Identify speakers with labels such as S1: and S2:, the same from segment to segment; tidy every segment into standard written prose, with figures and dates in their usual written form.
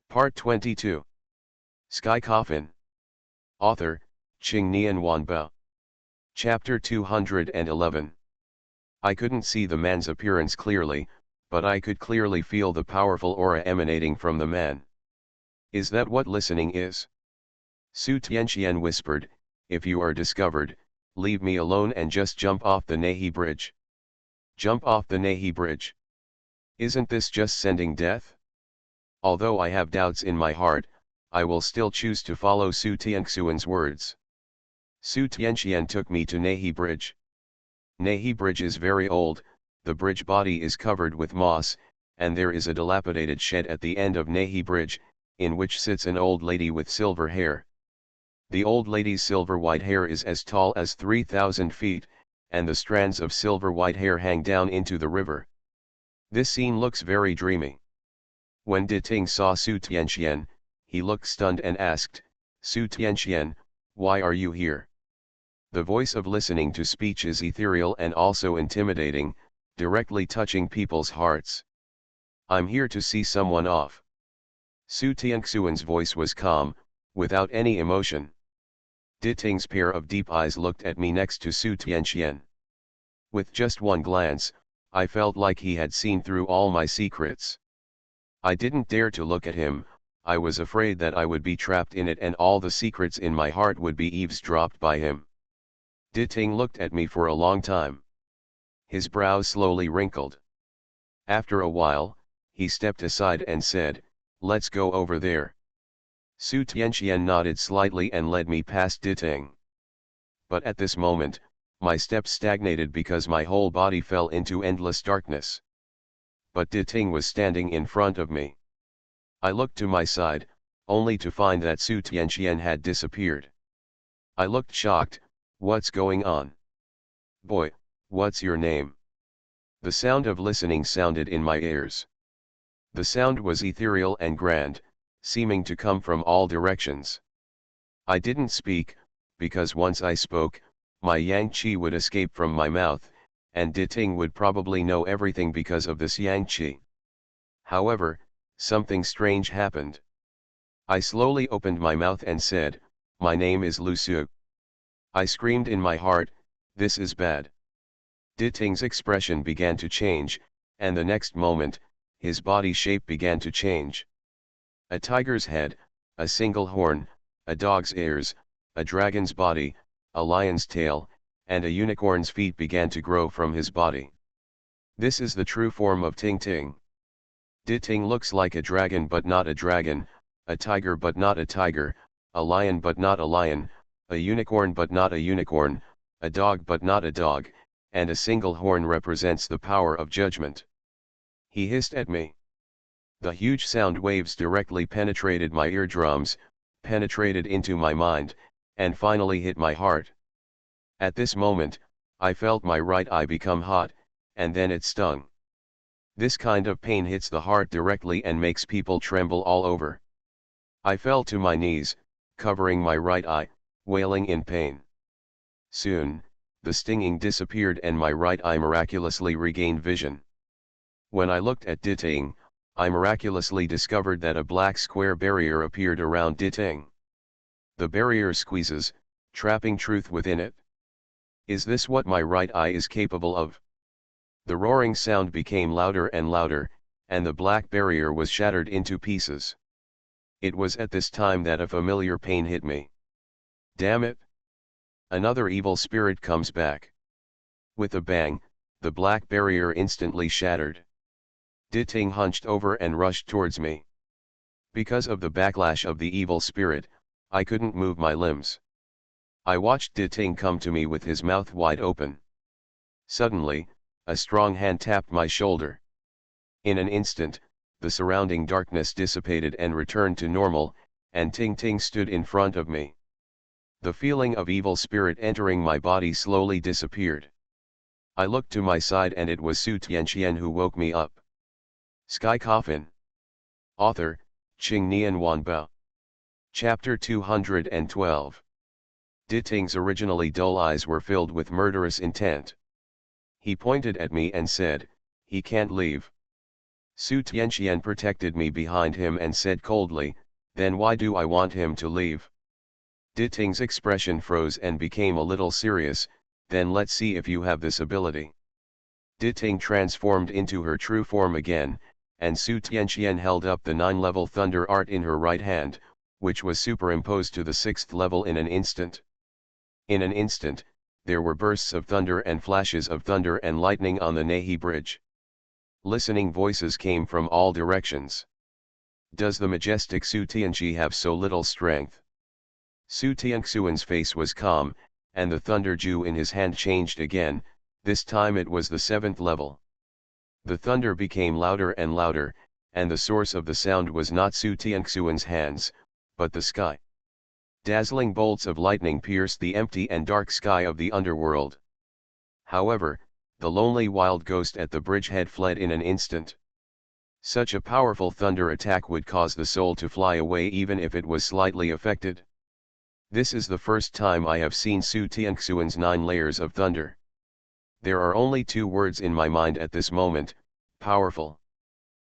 S1: Part 22. Sky Coffin. Author, Qing Nian Wanba. Chapter 211. I couldn't see the man's appearance clearly, but I could clearly feel the powerful aura emanating from the man. Is that what listening is? Su Tianqian whispered, if you are discovered, leave me alone and just jump off the Nahi bridge. Jump off the Nahi bridge. Isn't this just sending death? Although I have doubts in my heart, I will still choose to follow Su Tianxian's words. Su Tianqian took me to Nahi Bridge. Nahi Bridge is very old, the bridge body is covered with moss, and there is a dilapidated shed at the end of Nahi Bridge, in which sits an old lady with silver hair. The old lady's silver white hair is as tall as 3,000 feet, and the strands of silver white hair hang down into the river. This scene looks very dreamy. When Diting saw Su Tianqian, he looked stunned and asked, Su Tianqian, why are you here? The voice of listening to speech is ethereal and also intimidating, directly touching people's hearts. I'm here to see someone off. Su Tianxian's voice was calm, without any emotion. Diting's pair of deep eyes looked at me next to Su Tianqian. With just one glance, I felt like he had seen through all my secrets. I didn't dare to look at him, I was afraid that I would be trapped in it and all the secrets in my heart would be eavesdropped by him. Diting looked at me for a long time. His brows slowly wrinkled. After a while, he stepped aside and said, let's go over there. Su Tianqian nodded slightly and led me past Diting. But at this moment, my steps stagnated because my whole body fell into endless darkness. But Diting was standing in front of me. I looked to my side, only to find that Su Tianqian had disappeared. I looked shocked, what's going on? Boy, what's your name? The sound of listening sounded in my ears. The sound was ethereal and grand, seeming to come from all directions. I didn't speak, because once I spoke, my yang qi would escape from my mouth, and Diting would probably know everything because of this yang qi. However, something strange happened. I slowly opened my mouth and said, my name is Lu Su. I screamed in my heart, this is bad. Diting's expression began to change, and the next moment, his body shape began to change. A tiger's head, a single horn, a dog's ears, a dragon's body, a lion's tail, and a unicorn's feet began to grow from his body. This is the true form of Ting Ting. Diting looks like a dragon but not a dragon, a tiger but not a tiger, a lion but not a lion, a unicorn but not a unicorn, a dog but not a dog, and a single horn represents the power of judgment. He hissed at me. The huge sound waves directly penetrated my eardrums, penetrated into my mind, and finally hit my heart. At this moment, I felt my right eye become hot, and then it stung. This kind of pain hits the heart directly and makes people tremble all over. I fell to my knees, covering my right eye, wailing in pain. Soon, the stinging disappeared and my right eye miraculously regained vision. When I looked at Diting, I miraculously discovered that a black square barrier appeared around Diting. The barrier squeezes, trapping truth within it. Is this what my right eye is capable of? The roaring sound became louder and louder, and the black barrier was shattered into pieces. It was at this time that a familiar pain hit me. Damn it! Another evil spirit comes back. With a bang, the black barrier instantly shattered. Diting hunched over and rushed towards me. Because of the backlash of the evil spirit, I couldn't move my limbs. I watched Diting come to me with his mouth wide open. Suddenly, a strong hand tapped my shoulder. In an instant, the surrounding darkness dissipated and returned to normal, and Ting Ting stood in front of me. The feeling of evil spirit entering my body slowly disappeared. I looked to my side and it was Su Tianqian who woke me up. Sky Coffin. Author, Qing Nian Wanba. Chapter 212. Diting's originally dull eyes were filled with murderous intent. He pointed at me and said, he can't leave. Su Tianxian protected me behind him and said coldly, then why do I want him to leave? Diting's expression froze and became a little serious, then let's see if you have this ability. Diting transformed into her true form again, and Su Tianxian held up the 9-level thunder art in her right hand, which was superimposed to the 6th level in an instant. In an instant, there were bursts of thunder and flashes of thunder and lightning on the Nehi bridge. Listening voices came from all directions. Does the majestic Su Tianxi have so little strength? Su Tianxuan's face was calm, and the thunder dew in his hand changed again, this time it was the 7th level. The thunder became louder and louder, and the source of the sound was not Su Tianxuan's hands, but the sky. Dazzling bolts of lightning pierced the empty and dark sky of the underworld. However, the lonely wild ghost at the bridgehead fled in an instant. Such a powerful thunder attack would cause the soul to fly away even if it was slightly affected. This is the first time I have seen Su Tianxuan's 9 layers of thunder. There are only 2 words in my mind at this moment: powerful.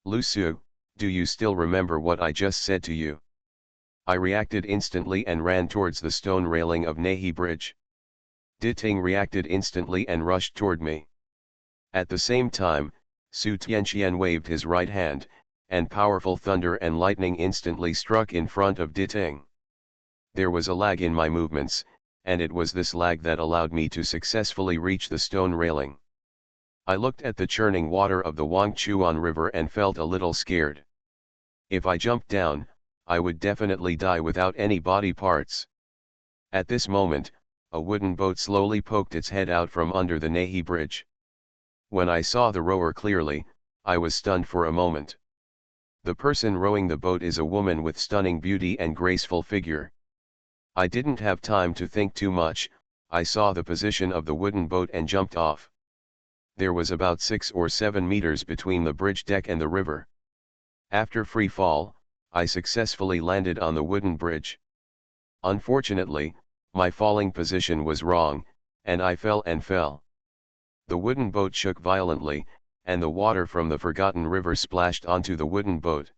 S1: Lu Su, do you still remember what I just said to you? I reacted instantly and ran towards the stone railing of Nehi Bridge. Diting reacted instantly and rushed toward me. At the same time, Su Tianxian waved his right hand, and powerful thunder and lightning instantly struck in front of Diting. There was a lag in my movements, and it was this lag that allowed me to successfully reach the stone railing. I looked at the churning water of the Wangchuan River and felt a little scared. If I jumped down, I would definitely die without any body parts. At this moment, a wooden boat slowly poked its head out from under the Nehi bridge. When I saw the rower clearly, I was stunned for a moment. The person rowing the boat is a woman with stunning beauty and graceful figure. I didn't have time to think too much, I saw the position of the wooden boat and jumped off. There was about 6 or 7 meters between the bridge deck and the river. After free fall, I successfully landed on the wooden bridge. Unfortunately, my falling position was wrong, and I fell and fell. The wooden boat shook violently, and the water from the forgotten river splashed onto the wooden boat.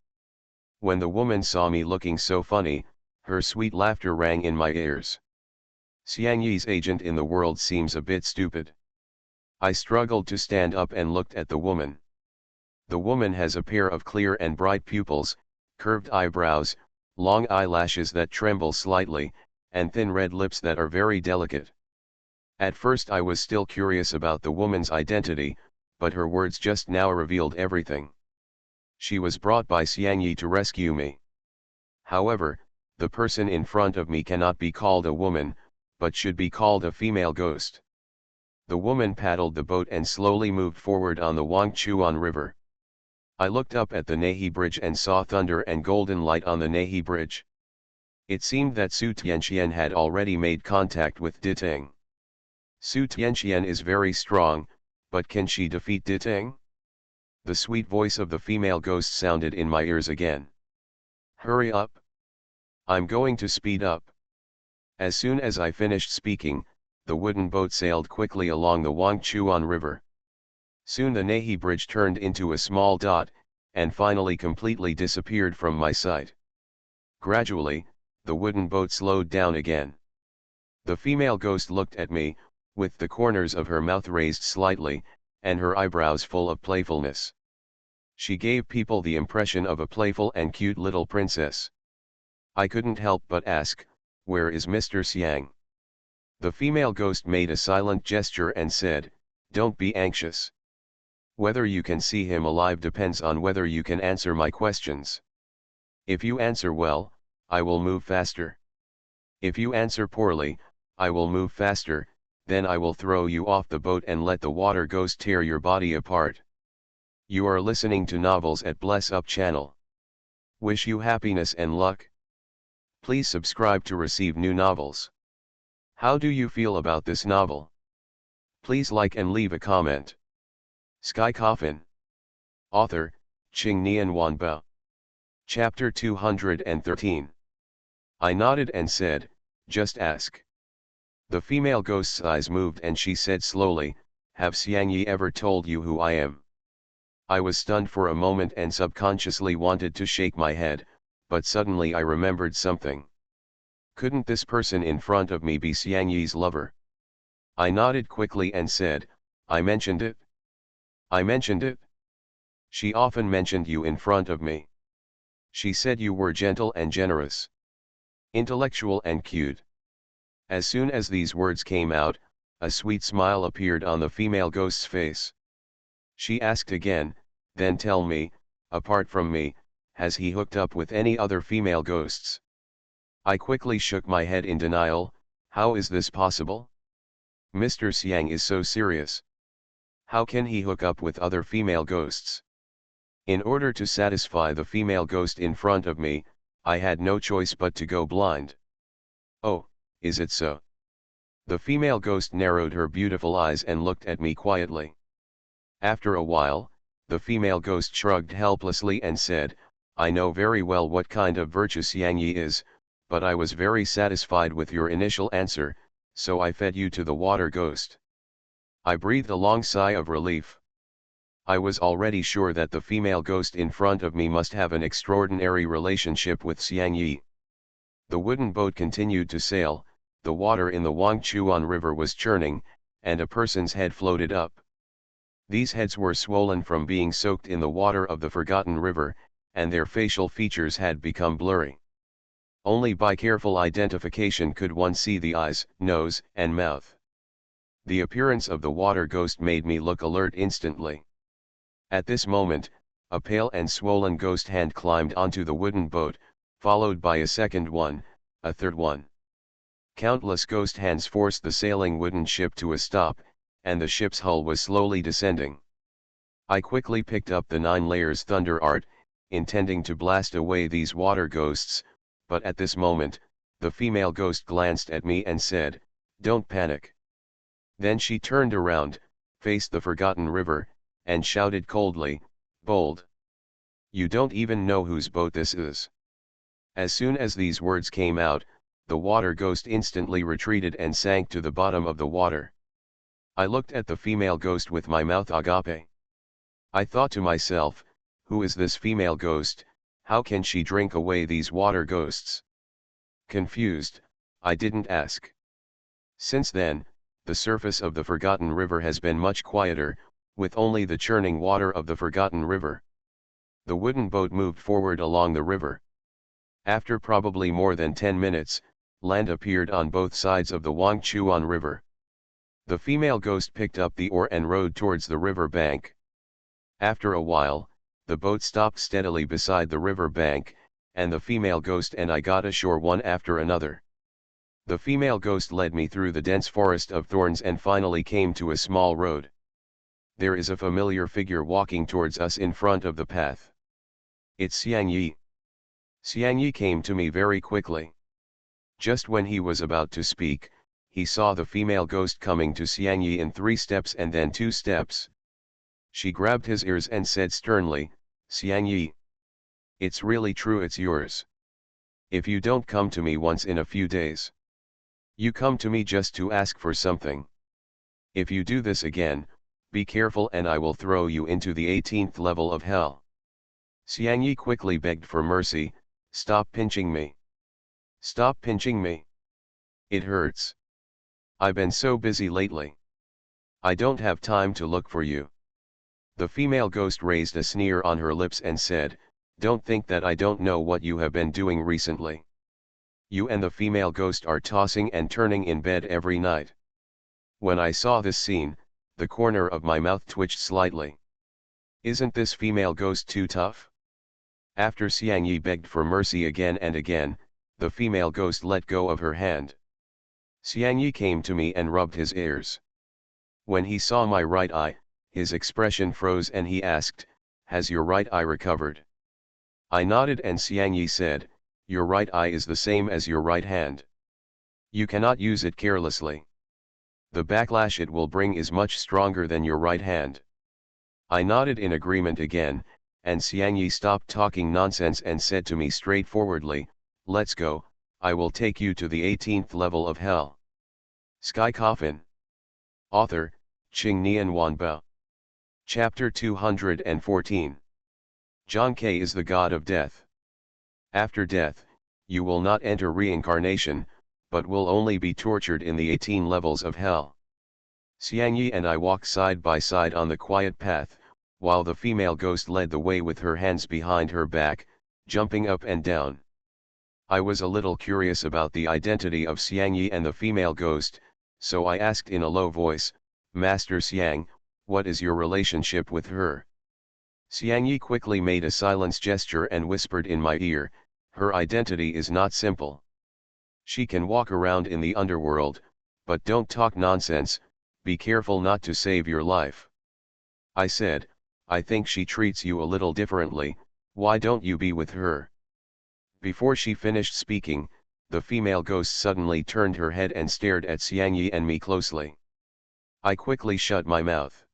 S1: When the woman saw me looking so funny, her sweet laughter rang in my ears. Xiang Yi's agent in the world seems a bit stupid. I struggled to stand up and looked at the woman. The woman has a pair of clear and bright pupils, curved eyebrows, long eyelashes that tremble slightly, and thin red lips that are very delicate. At first I was still curious about the woman's identity, but her words just now revealed everything. She was brought by Xiang Yi to rescue me. However, the person in front of me cannot be called a woman, but should be called a female ghost. The woman paddled the boat and slowly moved forward on the Wangchuan River. I looked up at the Nehi Bridge and saw thunder and golden light on the Nehi Bridge. It seemed that Su Tianxian had already made contact with Diting. Su Tianxian is very strong, but can she defeat Diting? The sweet voice of the female ghost sounded in my ears again. Hurry up! I'm going to speed up. As soon as I finished speaking, the wooden boat sailed quickly along the Wangchuan River. Soon the Nehi Bridge turned into a small dot, and finally completely disappeared from my sight. Gradually, the wooden boat slowed down again. The female ghost looked at me, with the corners of her mouth raised slightly, and her eyebrows full of playfulness. She gave people the impression of a playful and cute little princess. I couldn't help but ask, "Where is Mr. Xiang?" The female ghost made a silent gesture and said, "Don't be anxious. Whether you can see him alive depends on whether you can answer my questions. If you answer well, I will move faster. If you answer poorly, I will move faster, then I will throw you off the boat and let the water ghost tear your body apart." You are listening to novels at Bless Up channel. Wish you happiness and luck. Please subscribe to receive new novels. How do you feel about this novel? Please like and leave a comment. Sky Coffin. Author, Qingnian Wanba. Chapter 213. I nodded and said, "Just ask." The female ghost's eyes moved and she said slowly, "Have Xiang Yi ever told you who I am?" I was stunned for a moment and subconsciously wanted to shake my head, but suddenly I remembered something. Couldn't this person in front of me be Xiang Yi's lover? I nodded quickly and said, I mentioned it. I mentioned it. She often mentioned you in front of me. She said you were gentle and generous, intellectual and cute. As soon as these words came out, a sweet smile appeared on the female ghost's face. She asked again, then tell me, apart from me, has he hooked up with any other female ghosts? I quickly shook my head in denial. How is this possible? Mr. Xiang is so serious. How can he hook up with other female ghosts? In order to satisfy the female ghost in front of me, I had no choice but to go blind. Oh, is it so? The female ghost narrowed her beautiful eyes and looked at me quietly. After a while, the female ghost shrugged helplessly and said, I know very well what kind of virtue Xiang Yi is, but I was very satisfied with your initial answer, so I fed you to the water ghost. I breathed a long sigh of relief. I was already sure that the female ghost in front of me must have an extraordinary relationship with Xiang Yi. The wooden boat continued to sail, the water in the Wangchuan River was churning, and a person's head floated up. These heads were swollen from being soaked in the water of the forgotten river, and their facial features had become blurry. Only by careful identification could one see the eyes, nose, and mouth. The appearance of the water ghost made me look alert instantly. At this moment, a pale and swollen ghost hand climbed onto the wooden boat, followed by a second one, a third one. Countless ghost hands forced the sailing wooden ship to a stop, and the ship's hull was slowly descending. I quickly picked up the 9 layers thunder art, intending to blast away these water ghosts, but at this moment, the female ghost glanced at me and said, Don't panic. Then she turned around, faced the forgotten river, and shouted coldly, Bold! You don't even know whose boat this is. As soon as these words came out, the water ghost instantly retreated and sank to the bottom of the water. I looked at the female ghost with my mouth agape. I thought to myself, who is this female ghost? How can she drink away these water ghosts? Confused, I didn't ask. Since then, the surface of the forgotten river has been much quieter, with only the churning water of the forgotten river. The wooden boat moved forward along the river. After probably more than 10 minutes, land appeared on both sides of the Wangchuan River. The female ghost picked up the oar and rowed towards the river bank. After a while, the boat stopped steadily beside the river bank, and the female ghost and I got ashore one after another. The female ghost led me through the dense forest of thorns and finally came to a small road. There is a familiar figure walking towards us in front of the path. It's Xiang Yi. Xiang Yi came to me very quickly. Just when he was about to speak, he saw the female ghost coming to Xiang Yi in 3 steps and then 2 steps. She grabbed his ears and said sternly, Xiang Yi. It's really true, it's yours. If you don't come to me once in a few days, you come to me just to ask for something. If you do this again, be careful and I will throw you into the 18th level of hell. Xiang Yi quickly begged for mercy, stop pinching me. Stop pinching me. It hurts. I've been so busy lately. I don't have time to look for you. The female ghost raised a sneer on her lips and said, Don't think that I don't know what you have been doing recently. You and the female ghost are tossing and turning in bed every night. When I saw this scene, the corner of my mouth twitched slightly. Isn't this female ghost too tough? After Xiang Yi begged for mercy again and again, the female ghost let go of her hand. Xiang Yi came to me and rubbed his ears. When he saw my right eye, his expression froze and he asked, Has your right eye recovered? I nodded and Xiang Yi said, Your right eye is the same as your right hand. You cannot use it carelessly. The backlash it will bring is much stronger than your right hand. I nodded in agreement again, and Xiang Yi stopped talking nonsense and said to me straightforwardly, Let's go, I will take you to the 18th level of hell. Sky Coffin. Author, Qing Nian Wanbao. Chapter 214. John K. is the god of death. After death, you will not enter reincarnation, but will only be tortured in the 18 levels of hell. Xiangyi and I walked side by side on the quiet path, while the female ghost led the way with her hands behind her back, jumping up and down. I was a little curious about the identity of Xiangyi and the female ghost, so I asked in a low voice, "Master Xiang, what is your relationship with her?" Xiangyi quickly made a silence gesture and whispered in my ear, "Her identity is not simple. She can walk around in the underworld, but don't talk nonsense, be careful not to save your life." I said, "I think she treats you a little differently, why don't you be with her?" Before she finished speaking, the female ghost suddenly turned her head and stared at Xiangyi and me closely. I quickly shut my mouth.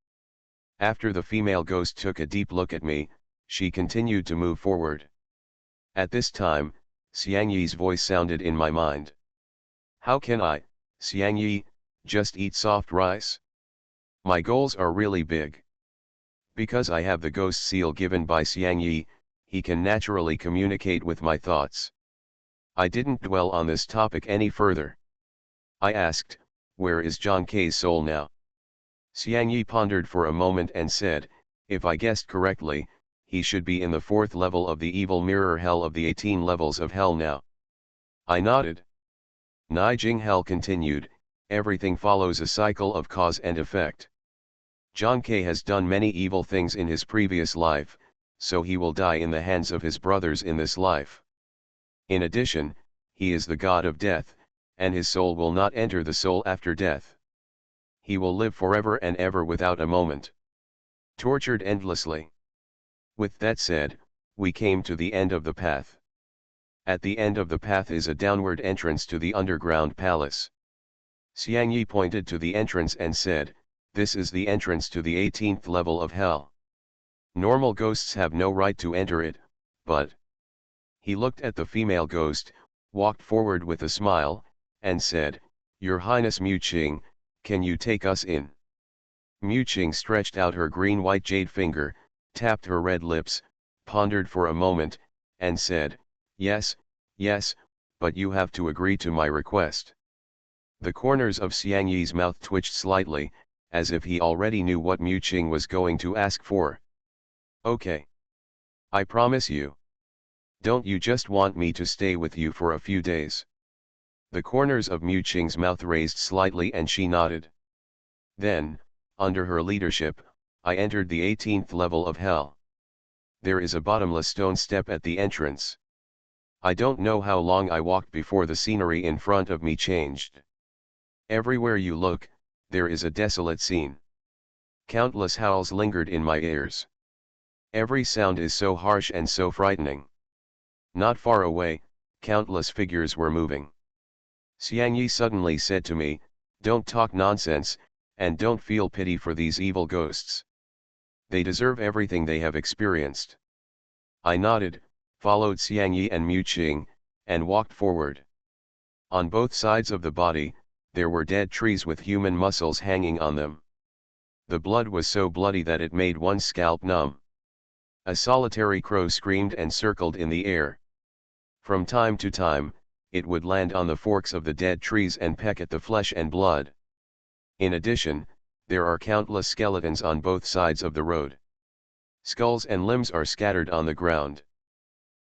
S1: After the female ghost took a deep look at me, she continued to move forward. At this time, Xiangyi's voice sounded in my mind. "How can I, Xiangyi, just eat soft rice? My goals are really big." Because I have the ghost seal given by Xiangyi, he can naturally communicate with my thoughts. I didn't dwell on this topic any further. I asked, "Where is John K's soul now?" Xiangyi pondered for a moment and said, "If I guessed correctly, he should be in the 4th level of the evil mirror hell of the 18 levels of hell now." I nodded. Nijing hell continued, everything follows a cycle of cause and effect. John K has done many evil things in his previous life, so he will die in the hands of his brothers in this life. In addition, he is the god of death, and his soul will not enter the soul after death. He will live forever and ever without a moment, tortured endlessly. With that said, we came to the end of the path. At the end of the path is a downward entrance to the underground palace. Xiangyi pointed to the entrance and said, "This is the entrance to the 18th level of hell. Normal ghosts have no right to enter it, but..." He looked at the female ghost, walked forward with a smile, and said, "Your Highness Mu Qing, can you take us in?" Mu Qing stretched out her green-white jade finger, tapped her red lips, pondered for a moment, and said, "Yes, yes, but you have to agree to my request." The corners of Xiangyi's mouth twitched slightly, as if he already knew what Mu Qing was going to ask for. "Okay. I promise you. Don't you just want me to stay with you for a few days?" The corners of Mu Qing's mouth raised slightly and she nodded. Then, under her leadership, I entered the 18th level of hell. There is a bottomless stone step at the entrance. I don't know how long I walked before the scenery in front of me changed. Everywhere you look, there is a desolate scene. Countless howls lingered in my ears. Every sound is so harsh and so frightening. Not far away, countless figures were moving. Xiangyi suddenly said to me, "Don't talk nonsense, and don't feel pity for these evil ghosts. They deserve everything they have experienced." I nodded, followed Xiangyi and Mu Qing, and walked forward. On both sides of the body, there were dead trees with human muscles hanging on them. The blood was so bloody that it made one's scalp numb. A solitary crow screamed and circled in the air. From time to time, it would land on the forks of the dead trees and peck at the flesh and blood. In addition, there are countless skeletons on both sides of the road. Skulls and limbs are scattered on the ground.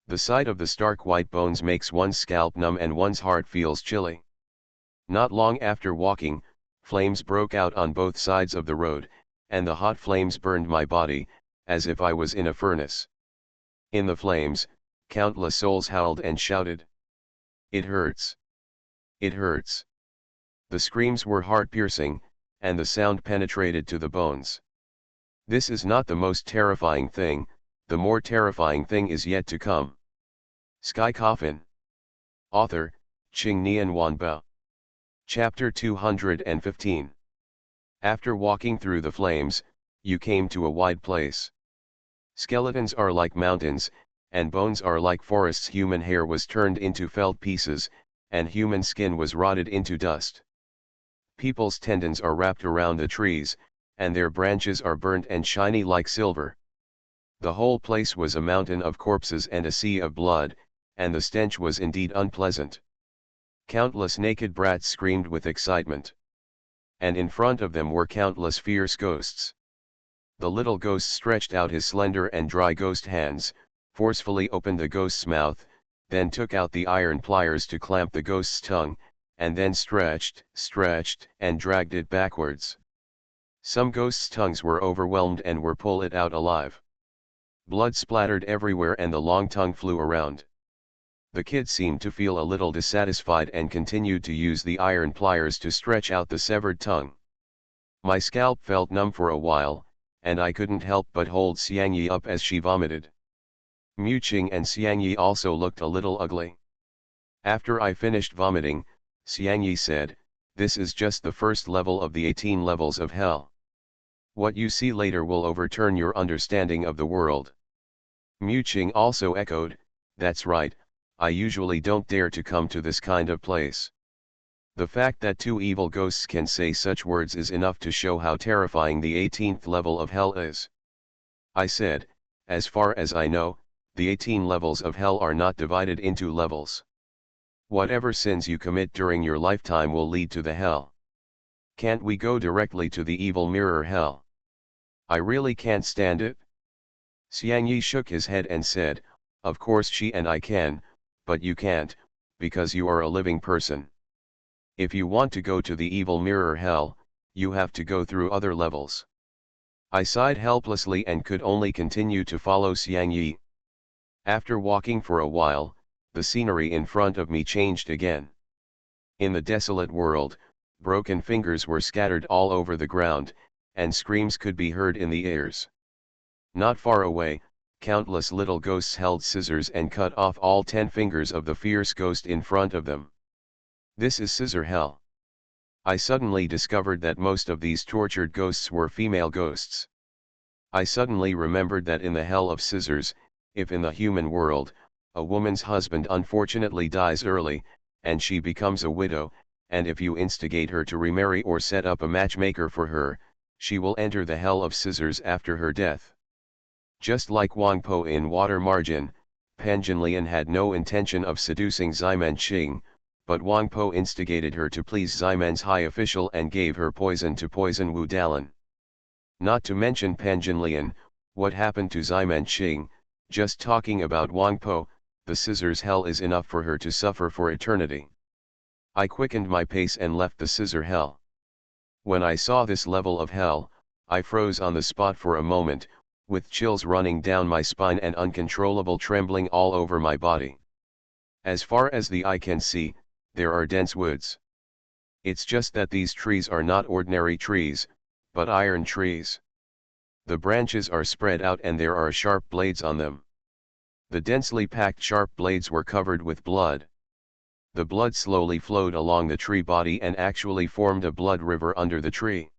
S1: The sight of the stark white bones makes one's scalp numb and one's heart feels chilly. Not long after walking, flames broke out on both sides of the road, and the hot flames burned my body, as if I was in a furnace. In the flames, countless souls howled and shouted, "It hurts! It hurts!" The screams were heart-piercing, and the sound penetrated to the bones. This is not the most terrifying thing, the more terrifying thing is yet to come. Sky Coffin. Author, Qing Nian Wanbao. Chapter 215. After walking through the flames, you came to a wide place. Skeletons are like mountains, and bones are like forests. Human hair was turned into felt pieces, and human skin was rotted into dust. People's tendons are wrapped around the trees, and their branches are burnt and shiny like silver. The whole place was a mountain of corpses and a sea of blood, and the stench was indeed unpleasant. Countless naked brats screamed with excitement. And in front of them were countless fierce ghosts. The little ghost stretched out his slender and dry ghost hands, forcefully opened the ghost's mouth, then took out the iron pliers to clamp the ghost's tongue, and then stretched, and dragged it backwards. Some ghosts' tongues were overwhelmed and were pulled it out alive. Blood splattered everywhere and the long tongue flew around. The kid seemed to feel a little dissatisfied and continued to use the iron pliers to stretch out the severed tongue. My scalp felt numb for a while, and I couldn't help but hold Xiangyi up as she vomited. Muqing and Xiangyi also looked a little ugly. After I finished vomiting, Xiangyi said, "This is just the first level of the 18 levels of hell. What you see later will overturn your understanding of the world." Muqing also echoed, "That's right, I usually don't dare to come to this kind of place." The fact that two evil ghosts can say such words is enough to show how terrifying the 18th level of hell is. I said, "As far as I know, the 18 levels of hell are not divided into levels. Whatever sins you commit during your lifetime will lead to the hell. Can't we go directly to the evil mirror hell? I really can't stand it." Xiangyi shook his head and said, "Of course she and I can, but you can't, because you are a living person. If you want to go to the evil mirror hell, you have to go through other levels." I sighed helplessly and could only continue to follow Xiangyi. After walking for a while, the scenery in front of me changed again. In the desolate world, broken fingers were scattered all over the ground, and screams could be heard in the ears. Not far away, countless little ghosts held scissors and cut off all 10 fingers of the fierce ghost in front of them. This is scissor hell. I suddenly discovered that most of these tortured ghosts were female ghosts. I suddenly remembered that in the hell of scissors, if in the human world, a woman's husband unfortunately dies early, and she becomes a widow, and if you instigate her to remarry or set up a matchmaker for her, she will enter the hell of scissors after her death. Just like Wang Po in Water Margin, Pan Jinlian had no intention of seducing Ximen Qing, but Wang Po instigated her to please Ximen's high official and gave her poison to poison Wu Dalan. Not to mention Pan Jinlian, what happened to Ximen Qing, just talking about Wang Po, the scissors hell is enough for her to suffer for eternity. I quickened my pace and left the scissor hell. When I saw this level of hell, I froze on the spot for a moment, with chills running down my spine and uncontrollable trembling all over my body. As far as the eye can see, there are dense woods. It's just that these trees are not ordinary trees, but iron trees. The branches are spread out and there are sharp blades on them. The densely packed sharp blades were covered with blood. The blood slowly flowed along the tree body and actually formed a blood river under the tree.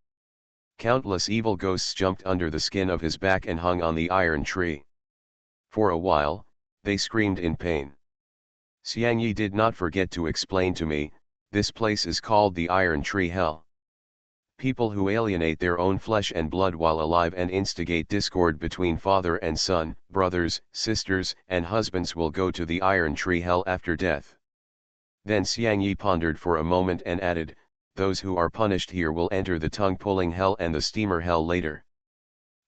S1: Countless evil ghosts jumped under the skin of his back and hung on the iron tree. For a while, they screamed in pain. Xiangyi did not forget to explain to me, this place is called the Iron Tree Hell. People who alienate their own flesh and blood while alive and instigate discord between father and son, brothers, sisters, and husbands will go to the Iron Tree Hell after death. Then Xiangyi pondered for a moment and added, those who are punished here will enter the tongue-pulling hell and the steamer hell later.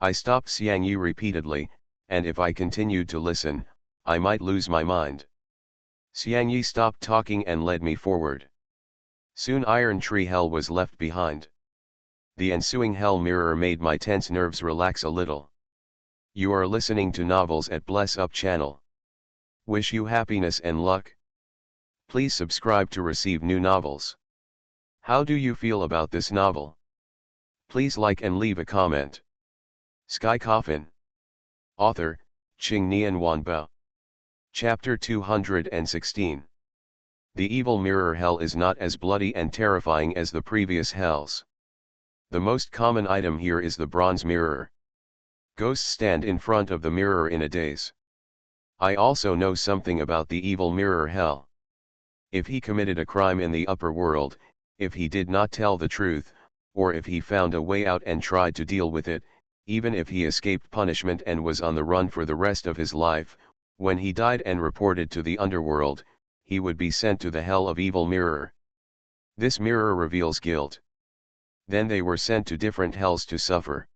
S1: I stopped Xiangyi repeatedly, and if I continued to listen, I might lose my mind. Xiangyi stopped talking and led me forward. Soon Iron Tree Hell was left behind. The ensuing hell mirror made my tense nerves relax a little. You are listening to Novels at Bless Up channel. Wish you happiness and luck. Please subscribe to receive new novels. How do you feel about this novel? Please like and leave a comment. Sky Coffin. Author, Qing Nian Wanba. Chapter 216. The evil mirror hell is not as bloody and terrifying as the previous hells. The most common item here is the bronze mirror. Ghosts stand in front of the mirror in a daze. I also know something about the evil mirror hell. If he committed a crime in the upper world, if he did not tell the truth, or if he found a way out and tried to deal with it, even if he escaped punishment and was on the run for the rest of his life, when he died and reported to the underworld, he would be sent to the hell of evil mirror. This mirror reveals guilt. Then they were sent to different hells to suffer.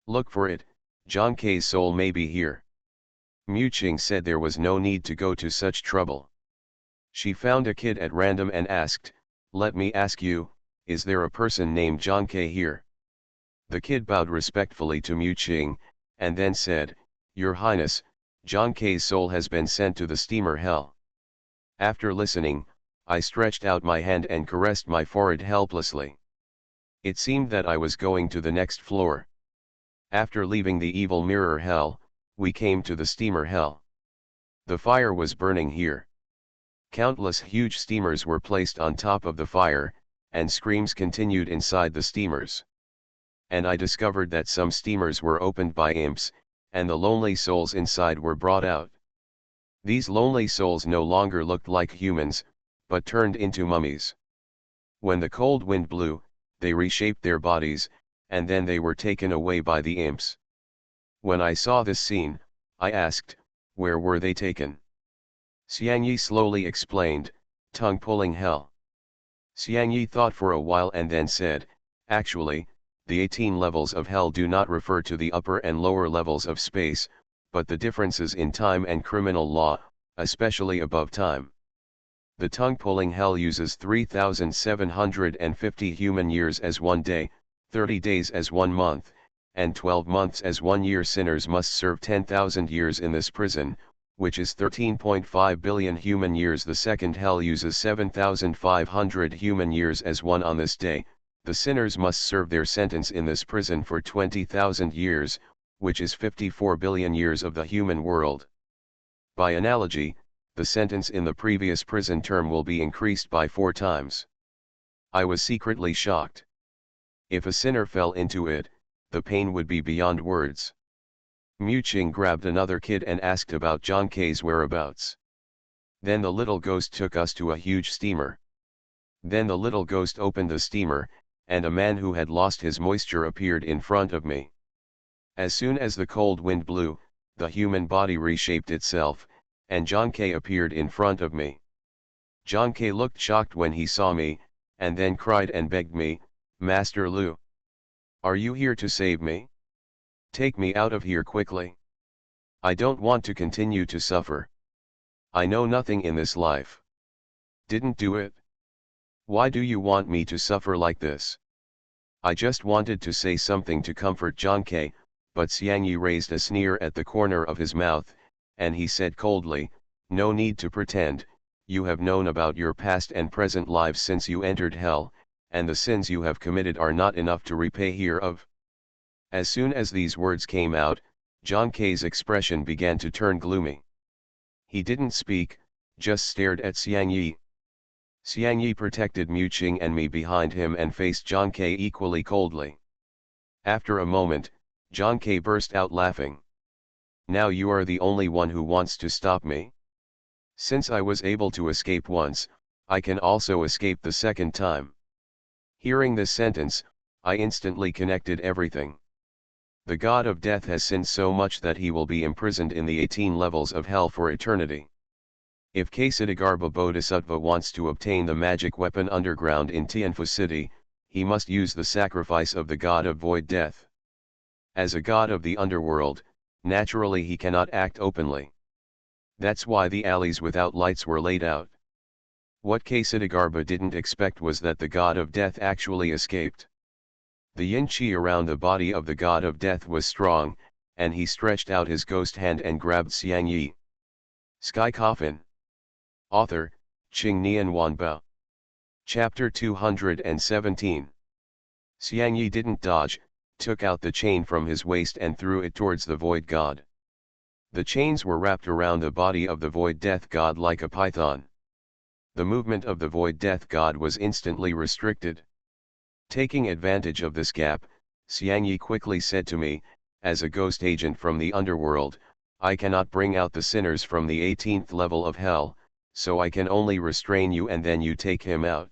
S1: Look for it, John K's soul may be here. Mu-Ching said there was no need to go to such trouble. She found a kid at random and asked, "Let me ask you, is there a person named John K here?" The kid bowed respectfully to Mu-Ching, and then said, "Your Highness, John K's soul has been sent to the steamer hell." After listening, I stretched out my hand and caressed my forehead helplessly. It seemed that I was going to the next floor. After leaving the evil mirror hell, we came to the steamer hell. The fire was burning here. Countless huge steamers were placed on top of the fire, and screams continued inside the steamers. And I discovered that some steamers were opened by imps, and the lonely souls inside were brought out. These lonely souls no longer looked like humans, but turned into mummies. When the cold wind blew, they reshaped their bodies, and then they were taken away by the imps. When I saw this scene, I asked, where were they taken? Xiangyi slowly explained, tongue-pulling hell. Xiangyi thought for a while and then said, actually, the 18 levels of hell do not refer to the upper and lower levels of space, but the differences in time and criminal law, especially above time. The tongue-pulling hell uses 3,750 human years as 1 day, 30 days as 1 month, and 12 months as 1 year. Sinners must serve 10,000 years in this prison, which is 13.5 billion human years. The second hell uses 7,500 human years as 1 on this day. The sinners must serve their sentence in this prison for 20,000 years, which is 54 billion years of the human world. By analogy, the sentence in the previous prison term will be increased by 4 times. I was secretly shocked. If a sinner fell into it, the pain would be beyond words. Mu-Ching grabbed another kid and asked about John K's whereabouts. Then the little ghost took us to a huge steamer. Then the little ghost opened the steamer, and a man who had lost his moisture appeared in front of me. As soon as the cold wind blew, the human body reshaped itself, and John K appeared in front of me. John K looked shocked when he saw me, and then cried and begged me, "Master Lu, are you here to save me? Take me out of here quickly. I don't want to continue to suffer. I know nothing in this life. Didn't do it. Why do you want me to suffer like this?" I just wanted to say something to comfort John K, but Xiangyi raised a sneer at the corner of his mouth, and he said coldly, "No need to pretend, you have known about your past and present lives since you entered hell, and the sins you have committed are not enough to repay hereof." As soon as these words came out, John K's expression began to turn gloomy. He didn't speak, just stared at Xiangyi. Xiangyi protected Mu-Ching and me behind him and faced John K equally coldly. After a moment, John K burst out laughing. "Now you are the only one who wants to stop me? Since I was able to escape once, I can also escape the second time." Hearing this sentence, I instantly connected everything. The god of death has sinned so much that he will be imprisoned in the 18 levels of hell for eternity. If Ksitigarbha Bodhisattva wants to obtain the magic weapon underground in Tianfu City, he must use the sacrifice of the god of void death. As a god of the underworld, naturally he cannot act openly. That's why the alleys without lights were laid out. What Ksitigarbha didn't expect was that the god of death actually escaped. The yin qi around the body of the god of death was strong, and he stretched out his ghost hand and grabbed Xiangyi. Sky Coffin. Author, Qing Nian Wanbao. Chapter 217. Xiangyi didn't dodge, took out the chain from his waist and threw it towards the void god. The chains were wrapped around the body of the void death god like a python. The movement of the void death god was instantly restricted. Taking advantage of this gap, Xiangyi quickly said to me, "As a ghost agent from the underworld, I cannot bring out the sinners from the 18th level of hell, so I can only restrain you and then you take him out.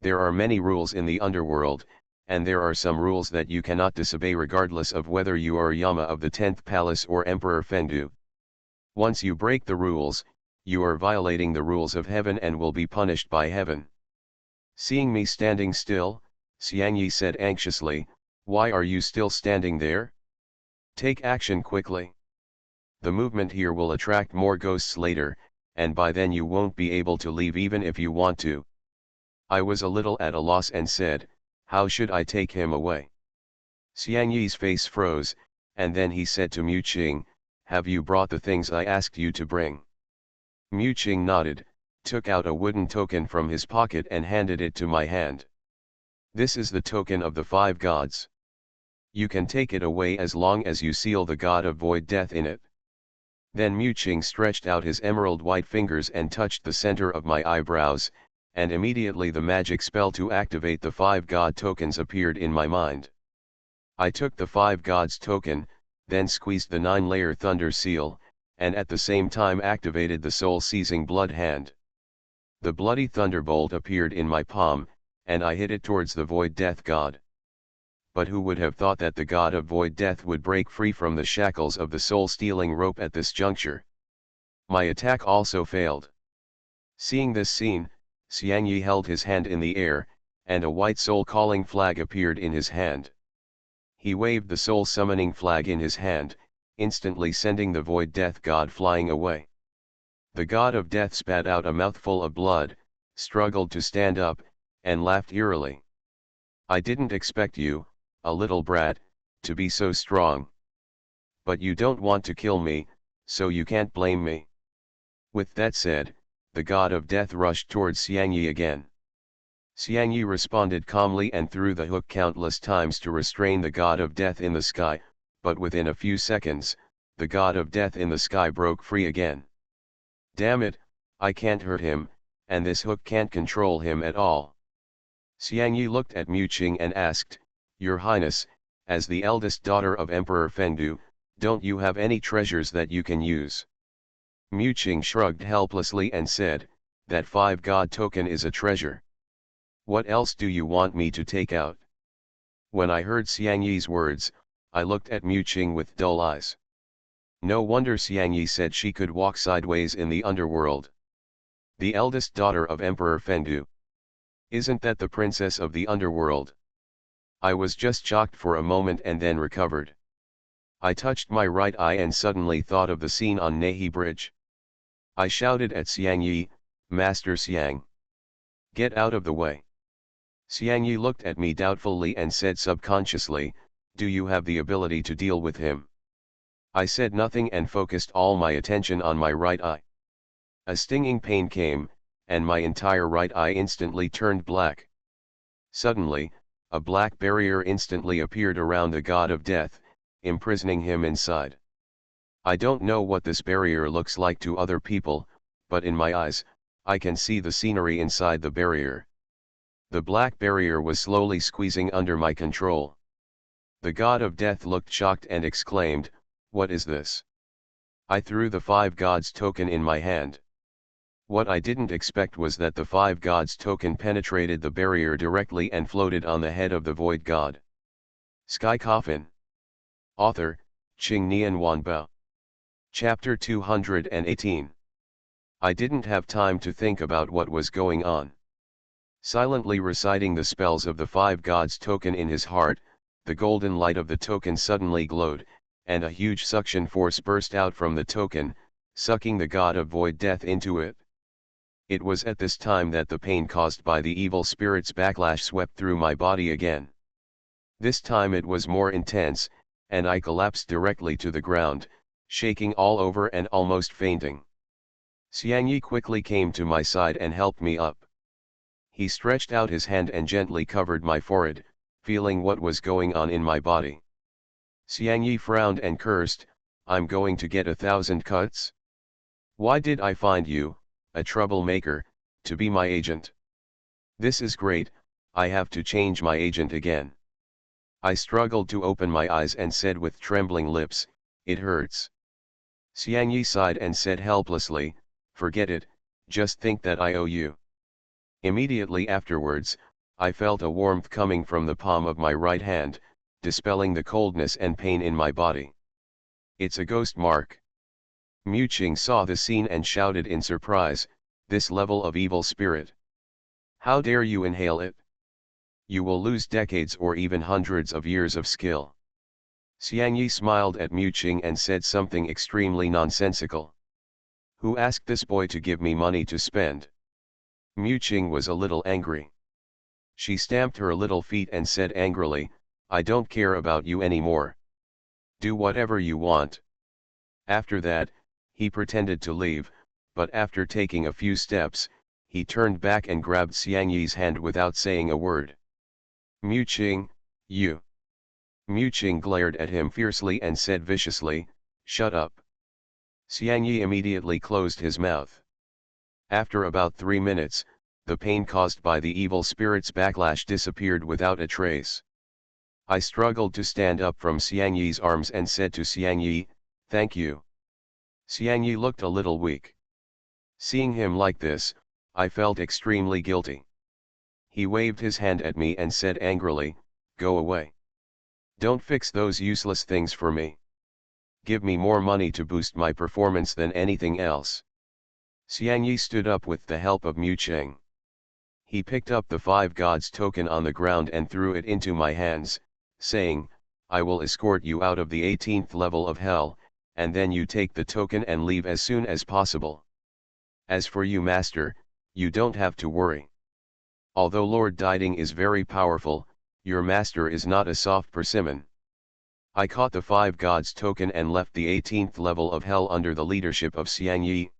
S1: There are many rules in the underworld, and there are some rules that you cannot disobey regardless of whether you are Yama of the 10th Palace or Emperor Fendu. Once you break the rules, you are violating the rules of heaven and will be punished by heaven. Seeing me standing still, Xiangyi said anxiously, "Why are you still standing there? Take action quickly. The movement here will attract more ghosts later, and by then you won't be able to leave even if you want to." I was a little at a loss and said, "How should I take him away?" Xiangyi's face froze, and then he said to Mu Qing, "Have you brought the things I asked you to bring?" Mu Qing nodded, took out a wooden token from his pocket and handed it to my hand. "This is the token of the 5 gods. You can take it away as long as you seal the god of void death in it." Then Mu Qing stretched out his emerald white fingers and touched the center of my eyebrows, and immediately the magic spell to activate the 5 god tokens appeared in my mind. I took the 5 gods token, then squeezed the 9-layer thunder seal, and at the same time activated the soul-seizing blood hand. The bloody thunderbolt appeared in my palm, and I hit it towards the void death god. But who would have thought that the god of void death would break free from the shackles of the soul-stealing rope at this juncture? My attack also failed. Seeing this scene, Xiangyi held his hand in the air, and a white soul-calling flag appeared in his hand. He waved the soul-summoning flag in his hand, instantly sending the void death god flying away. The god of death spat out a mouthful of blood, struggled to stand up, and laughed eerily. "I didn't expect you, a little brat, to be so strong. But you don't want to kill me, so you can't blame me." With that said, the god of death rushed towards Xiangyi again. Xiangyi responded calmly and threw the hook countless times to restrain the god of death in the sky, but within a few seconds, the god of death in the sky broke free again. "Damn it, I can't hurt him, and this hook can't control him at all." Xiangyi looked at Mu Qing and asked, "Your Highness, as the eldest daughter of Emperor Fendu, don't you have any treasures that you can use?" Mu Qing shrugged helplessly and said, "That 5 god token is a treasure. What else do you want me to take out?" When I heard Xiangyi's words, I looked at Mu Qing with dull eyes. No wonder Xiangyi said she could walk sideways in the underworld. The eldest daughter of Emperor Fendu. Isn't that the princess of the underworld? I was just shocked for a moment and then recovered. I touched my right eye and suddenly thought of the scene on Nehi Bridge. I shouted at Xiangyi, "Master Xiang! Get out of the way!" Xiangyi looked at me doubtfully and said subconsciously, "Do you have the ability to deal with him?" I said nothing and focused all my attention on my right eye. A stinging pain came, and my entire right eye instantly turned black. Suddenly, a black barrier instantly appeared around the god of death, imprisoning him inside. I don't know what this barrier looks like to other people, but in my eyes, I can see the scenery inside the barrier. The black barrier was slowly squeezing under my control. The god of death looked shocked and exclaimed, "What is this?" I threw the 5 gods token in my hand. What I didn't expect was that the 5 gods token penetrated the barrier directly and floated on the head of the void god. Sky Coffin. Author, Qing Nian Wanbao. Chapter 218. I didn't have time to think about what was going on. Silently reciting the spells of the 5 gods token in his heart, the golden light of the token suddenly glowed, and a huge suction force burst out from the token, sucking the god of void death into it. It was at this time that the pain caused by the evil spirit's backlash swept through my body again. This time it was more intense, and I collapsed directly to the ground, shaking all over and almost fainting. Xiangyi quickly came to my side and helped me up. He stretched out his hand and gently covered my forehead, feeling what was going on in my body. Xiangyi frowned and cursed, "I'm going to get 1,000 cuts? Why did I find you, a troublemaker, to be my agent? This is great, I have to change my agent again." I struggled to open my eyes and said with trembling lips, "It hurts." Xiangyi sighed and said helplessly, "Forget it, just think that I owe you." Immediately afterwards, I felt a warmth coming from the palm of my right hand, dispelling the coldness and pain in my body. It's a ghost mark. Muqing saw the scene and shouted in surprise, "This level of evil spirit. How dare you inhale it? You will lose decades or even hundreds of years of skill." Xiangyi smiled at Muqing and said something extremely nonsensical. "Who asked this boy to give me money to spend?" Muqing was a little angry. She stamped her little feet and said angrily, "I don't care about you anymore. Do whatever you want." After that, he pretended to leave, but after taking a few steps, he turned back and grabbed Xiangyi's hand without saying a word. "Muqing, you." Muqing glared at him fiercely and said viciously, "Shut up." Xiangyi immediately closed his mouth. After about 3 minutes, the pain caused by the evil spirit's backlash disappeared without a trace. I struggled to stand up from Xiangyi's arms and said to Xiangyi, "Thank you." Xiangyi looked a little weak. Seeing him like this, I felt extremely guilty. He waved his hand at me and said angrily, "Go away. Don't fix those useless things for me. Give me more money to boost my performance than anything else." Xiangyi stood up with the help of Muqing. He picked up the 5 gods token on the ground and threw it into my hands, saying, "I will escort you out of the 18th level of hell, and then you take the token and leave as soon as possible. As for you, master, you don't have to worry. Although Lord Diding is very powerful, your master is not a soft persimmon." I caught the 5 gods token and left the 18th level of hell under the leadership of Xiangyi.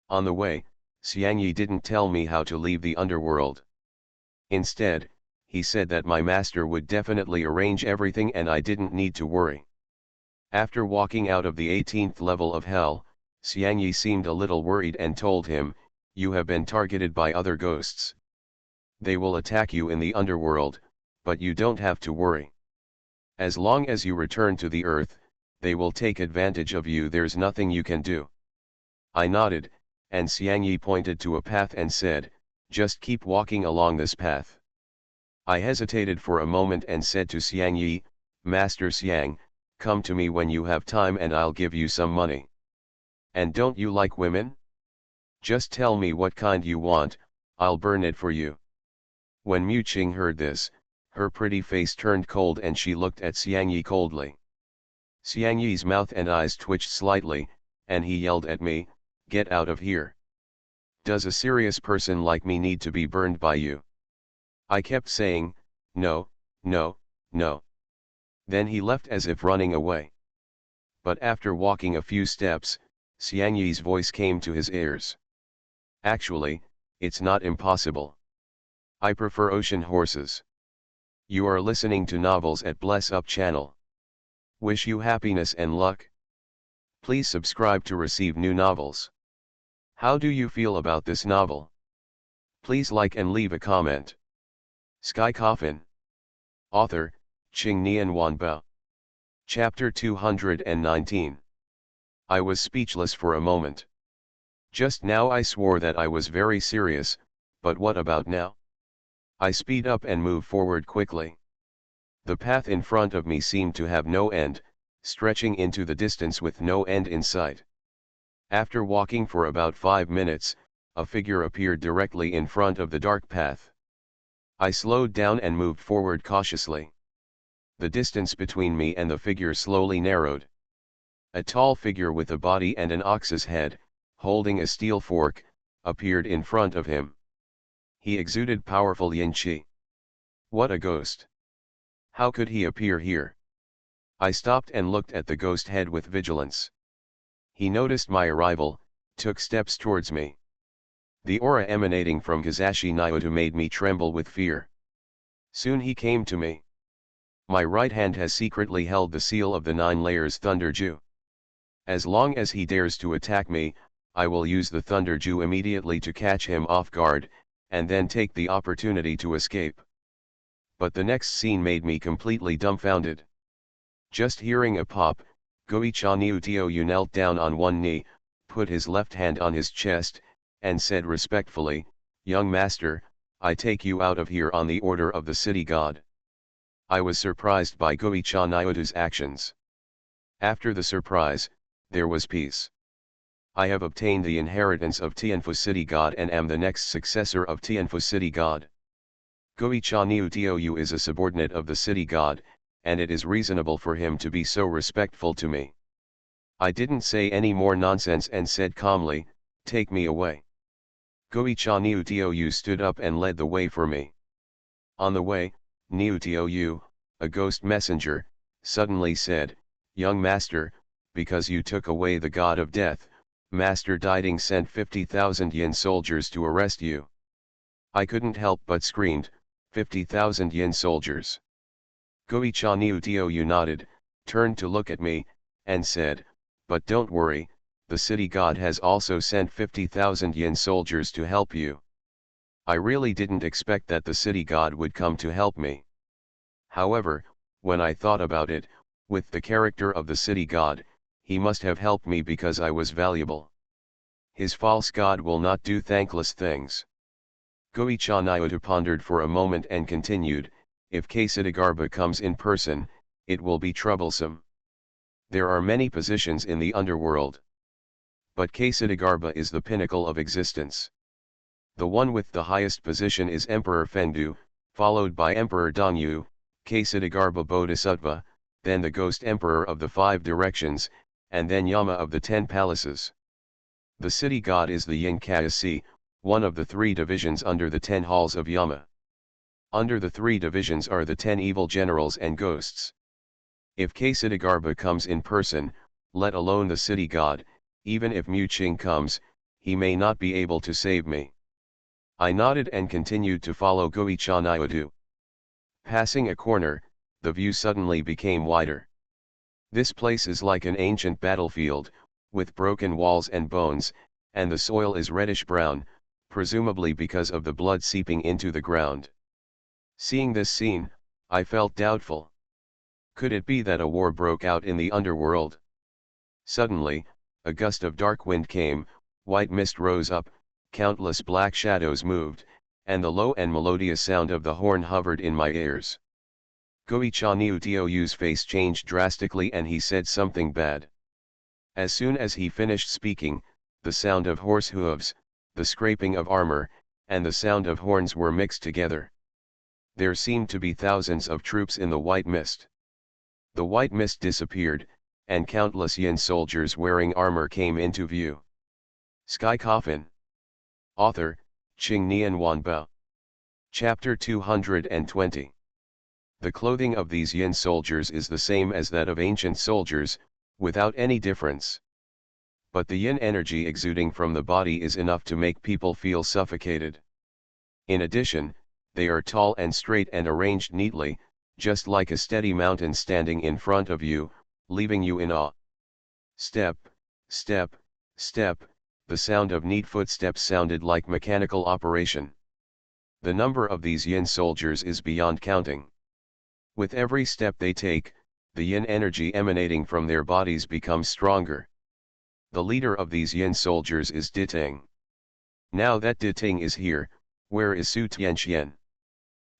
S1: On the way, Xiangyi didn't tell me how to leave the underworld. Instead, he said that my master would definitely arrange everything and I didn't need to worry. After walking out of the 18th level of hell, Xiangyi seemed a little worried and told him, "You have been targeted by other ghosts. They will attack you in the underworld, but you don't have to worry. As long as you return to the earth, they will take advantage of you. There's nothing you can do." I nodded, and Xiangyi pointed to a path and said, "Just keep walking along this path." I hesitated for a moment and said to Xiangyi, "Master Xiang, come to me when you have time and I'll give you some money. And don't you like women? Just tell me what kind you want, I'll burn it for you." When Muqing heard this, her pretty face turned cold and she looked at Xiangyi coldly. Xiangyi's mouth and eyes twitched slightly, and he yelled at me, "Get out of here. Does a serious person like me need to be burned by you?" I kept saying, "No, no, no." Then he left as if running away. But after walking a few steps, Xiangyi's voice came to his ears. "Actually, it's not impossible. I prefer ocean horses." You are listening to Novels at Bless Up channel. Wish you happiness and luck. Please subscribe to receive new novels. How do you feel about this novel? Please like and leave a comment. Sky Coffin. Author, Qingnian Wanba. Chapter 219. I was speechless for a moment. Just now I swore that I was very serious, but what about now? I speed up and move forward quickly. The path in front of me seemed to have no end, stretching into the distance with no end in sight. After walking for about 5 minutes, a figure appeared directly in front of the dark path. I slowed down and moved forward cautiously. The distance between me and the figure slowly narrowed. A tall figure with a body and an ox's head, holding a steel fork, appeared in front of him. He exuded powerful yin qi. What a ghost! How could he appear here? I stopped and looked at the ghost head with vigilance. He noticed my arrival, took steps towards me. The aura emanating from Gazashi Nyoto made me tremble with fear. Soon he came to me. My right hand has secretly held the seal of the 9 layers Thunder Ju. As long as he dares to attack me, I will use the Thunder Ju immediately to catch him off guard, and then take the opportunity to escape. But the next scene made me completely dumbfounded. Just hearing a pop, Goichan Utio knelt down on one knee, put his left hand on his chest, and said respectfully, "Young master, I take you out of here on the order of the city god. I was surprised by Goichi Nyota's actions. After the surprise, there was peace. I have obtained the inheritance of Tianfu city god and am the next successor of Tianfu city god. Goichi Nyotou is a subordinate of the city god, and it is reasonable for him to be so respectful to me. I didn't say any more nonsense and said calmly, "Take me away." Goichi Nyotou stood up and led the way for me. On the way, Nyotou, a ghost messenger, suddenly said, "Young master, because you took away the god of death, Master Diding sent 50,000 yin soldiers to arrest you." I couldn't help but screamed, 50,000 yin soldiers. Goichi Nyotou nodded, turned to look at me, and said, "But don't worry, the city god has also sent 50,000 yin soldiers to help you." I really didn't expect that the city god would come to help me. However, when I thought about it, with the character of the city god, he must have helped me because I was valuable. His false god will not do thankless things. Goichi Nyotou pondered for a moment and continued, "If Ksitagarba comes in person, it will be troublesome. There are many positions in the underworld. But Ksitagarba is the pinnacle of existence. The one with the highest position is Emperor Fengdu, followed by Emperor Dongyu, Ksitagarba Bodhisattva, then the Ghost Emperor of the 5 Directions, and then Yama of the 10 Palaces. The city god is the Yin Kaiasi, one of the 3 divisions under the 10 halls of Yama. Under the 3 divisions are the 10 evil generals and ghosts. If Ksitagarba comes in person, let alone the city god, even if Mu Qing comes, he may not be able to save me." I nodded and continued to follow Goichi Nyotou. Passing a corner, the view suddenly became wider. This place is like an ancient battlefield, with broken walls and bones, and the soil is reddish-brown, presumably because of the blood seeping into the ground. Seeing this scene, I felt doubtful. Could it be that a war broke out in the underworld? Suddenly, a gust of dark wind came, white mist rose up, countless black shadows moved, and the low and melodious sound of the horn hovered in my ears. Goichi Nyotou's face changed drastically and he said something bad. As soon as he finished speaking, the sound of horse hooves, the scraping of armor, and the sound of horns were mixed together. There seemed to be thousands of troops in the white mist. The white mist disappeared, and countless yin soldiers wearing armor came into view. Sky Coffin. Author, Qing Nian Wanbao. Chapter 220. The clothing of these yin soldiers is the same as that of ancient soldiers, without any difference. But the yin energy exuding from the body is enough to make people feel suffocated. In addition, they are tall and straight and arranged neatly, just like a steady mountain standing in front of you, leaving you in awe. Step, step, step, the sound of neat footsteps sounded like mechanical operation. The number of these yin soldiers is beyond counting. With every step they take, the yin energy emanating from their bodies becomes stronger. The leader of these yin soldiers is Diting. Now that Diting is here, where is Su Tianxian?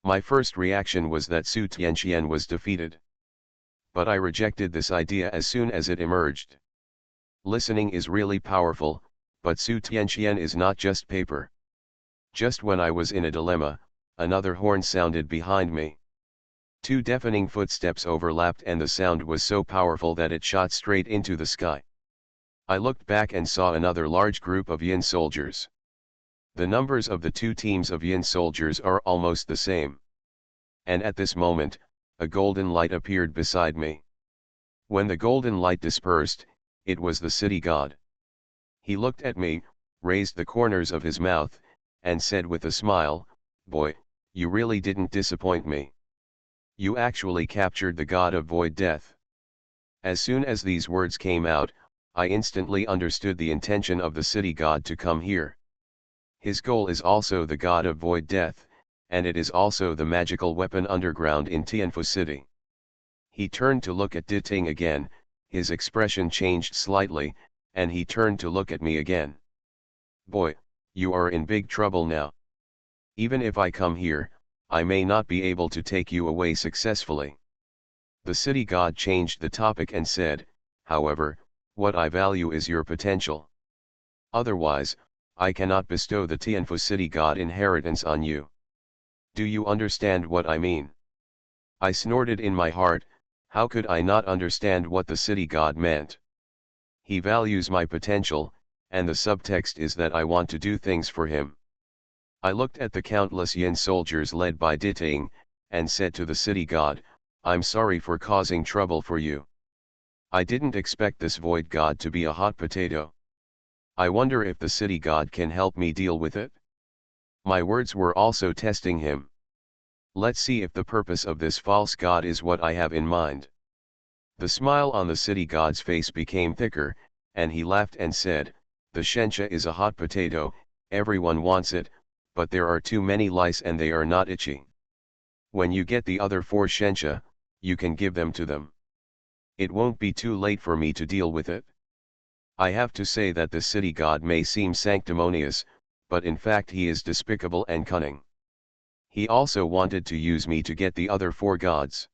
S1: My first reaction was that Su Tianxian was defeated. But I rejected this idea as soon as it emerged. Listening is really powerful, but Su Tianxian is not just paper. Just when I was in a dilemma, another horn sounded behind me. 2 deafening footsteps overlapped and the sound was so powerful that it shot straight into the sky. I looked back and saw another large group of yin soldiers. The numbers of the 2 teams of yin soldiers are almost the same. And at this moment, a golden light appeared beside me. When the golden light dispersed, it was the city god. He looked at me, raised the corners of his mouth, and said with a smile, "Boy, you really didn't disappoint me. You actually captured the god of void death." As soon as these words came out, I instantly understood the intention of the city god to come here. His goal is also the god of void death, and it is also the magical weapon underground in Tianfu City. He turned to look at Diting again, his expression changed slightly, and he turned to look at me again. "Boy, you are in big trouble now. Even if I come here, I may not be able to take you away successfully. The city god changed the topic and said, however, what I value is your potential. Otherwise, I cannot bestow the Tianfu city god inheritance on you. Do you understand what I mean? I snorted in my heart. How could I not understand what the city god meant? He values my potential, and the subtext is that I want to do things for him. I looked at the countless Yin soldiers led by Diting, and said to the city god, I'm sorry for causing trouble for you. I didn't expect this void god to be a hot potato. I wonder if the city god can help me deal with it? My words were also testing him. Let's see if the purpose of this false god is what I have in mind. The smile on the city god's face became thicker, and he laughed and said, the Shencha is a hot potato, everyone wants it, but there are too many lice and they are not itchy. When you get the other 4 Shencha, you can give them to them. It won't be too late for me to deal with it. I have to say that the city god may seem sanctimonious, but in fact he is despicable and cunning. He also wanted to use me to get the other 4 gods.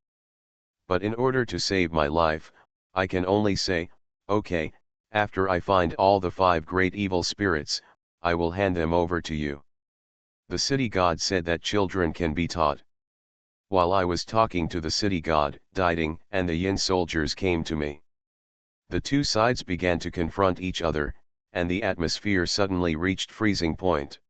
S1: But in order to save my life, I can only say, okay, after I find all the 5 great evil spirits, I will hand them over to you. The city god said that children can be taught. While I was talking to the city god, Diting and the Yin soldiers came to me. The 2 sides began to confront each other, and the atmosphere suddenly reached freezing point.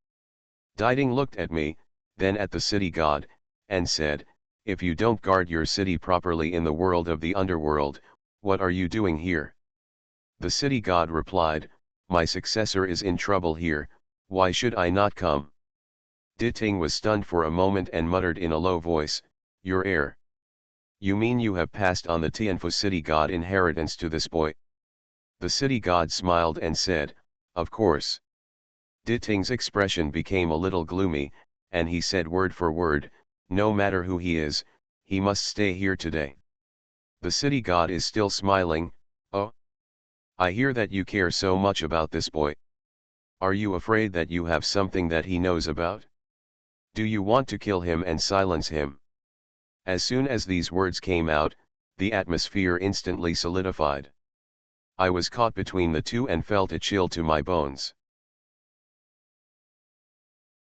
S1: Diting looked at me, then at the city god, and said, if you don't guard your city properly in the world of the underworld, what are you doing here? The city god replied, my successor is in trouble here, why should I not come? Diting was stunned for a moment and muttered in a low voice, your heir. You mean you have passed on the Tianfu city god inheritance to this boy? The city god smiled and said, of course. Diting's expression became a little gloomy, and he said word for word, no matter who he is, he must stay here today. The city god is still smiling, oh. I hear that you care so much about this boy. Are you afraid that you have something that he knows about? Do you want to kill him and silence him? As soon as these words came out, the atmosphere instantly solidified. I was caught between the 2 and felt a chill to my bones.